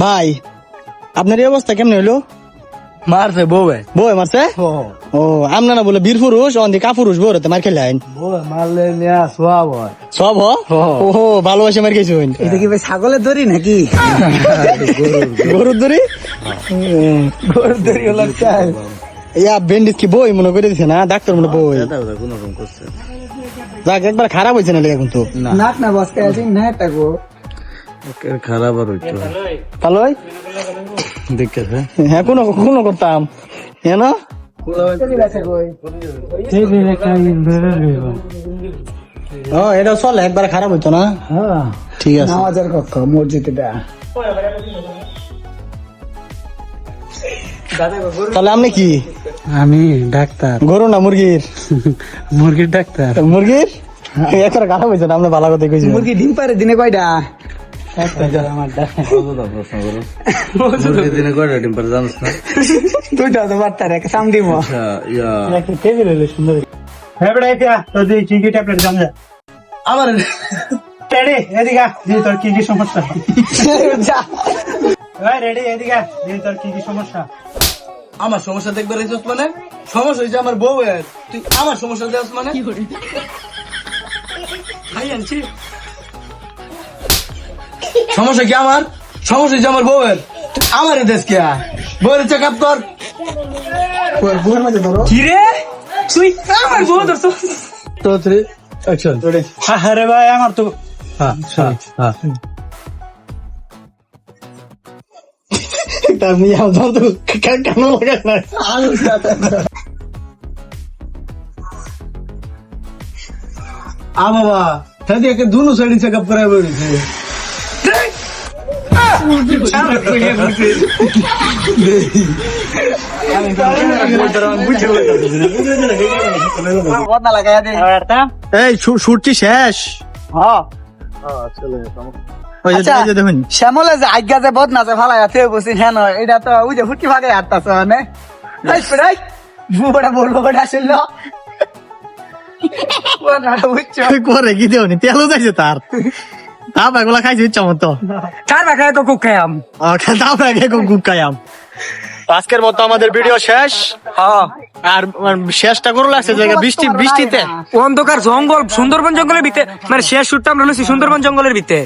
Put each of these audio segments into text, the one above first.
ভাই আপনার এই অবস্থা কেমন হইলো? মারছে বউয়ে বউ মারছে? ও আমরা না বলে বীর পুরুষ অন্দি কাপুরুষ বউ রে মার খেলেন বউয়ে মারলে নিয়া সব হয় সব ও ভালোবাসে মার খেয়েছ। এটা কি ভাই ছাগলের দড়ি নাকি? গরুর দড়ি গরুর দড়ি হলো চাই ইয়া বেন্ডিস কি বই মনে করে দিছে না ডাক্তার মনে বই যাক একবার খারাপ হয়েছে না লেগে কিন্তু নাক না বসকে আছি না টাকো খারাপ আর হইতো ভালোই দেখেছে হ্যাঁ কোনো কোনো করতাম হ্যাঁ না এটা চলে একবার খারাপ হইতো না। ঠিক আছে নামাজের কক্ষ মসজিদটা তাহলে আপনি কি? আমি ডাক্তার গরু না মুরগির? মুরগির ডাক্তার মুরগির একবার খারাপ হয়েছে না আপনি ভালো কথা কইছেন। মুরগি ডিম পারে দিনে কয়টা? দিনে কয়টা ডিম পারে জানিস না? দুইটা তো বার্তার এক সাম দিব সুন্দর আমার তোর কি কি সমস্যা? আমার সমস্যা দেখবে রেছিস মানে সমস্যা হয়েছে আমার বউ তুই আমার সমস্যা দেওয়াস মানে সমস্যা কি আমার সমস্যা হয়েছে আমার বউয়ের আমার দেশ কে বউয়ের চেক আপ কর কি রে তুই আমার বউ ধরছো তো থ্রি অ্যাকশন আরে ভাই আমার তো আমি কেন লাগাস না বাবা তাহলে একে দুনো সাইড চেক আপ করাই বলেছে এই শুট কি শেষ? দেখুন শ্যামলে যে আজ্ঞা যে বদ নাচে ভালো আছে বুঝছি হ্যাঁ নয় এটা তো ওই যে ফুটকি ভাগে হাঁটতেছে মানে বুড়া বলবো ওটা আসল করে কি দেওনি তেলও যাইছে তার তারপর এগুলা খাইছে ইচ্ছা মতো কার রাখায় তো কুক খাইয়াম তারপর গুপ খাইয়াম। আজকের মতো আমাদের ভিডিও শেষ। আর শেষটা করে লাগছে বৃষ্টিতে অন্ধকার জঙ্গল সুন্দরবন জঙ্গলের ভিতরে মানে শেষ শুটটা আমরা হলো সুন্দরবন জঙ্গলের ভিতরে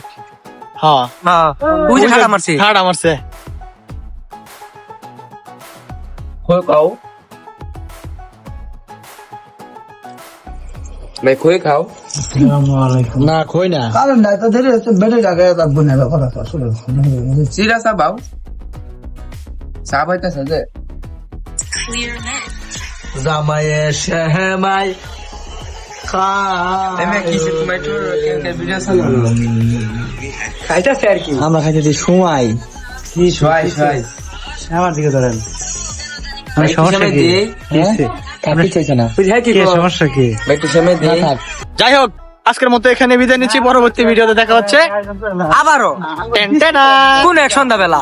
হ্যাঁ ওই যে খাড়া মারছি খাড়া মারছে ভাই খই খাও না কই না কারণ না তো ধরে বেড়ে জায়গায় থাকবো না কথা তো আসলে সিরা সাবাও সাব হইতাছে যে জামায়ে শেহমাই খাইতেছে আর কি আমরা খাইতেছি সময় কি ছয় ছয় আমার দিকে ধরেন সমস্যা কি যাই হোক আজকের মতো এখানে বিদায় নিচ্ছি। পরবর্তী ভিডিওতে দেখা হচ্ছে আবারও টেন টেন। কোন এক সন্ধ্যাবেলা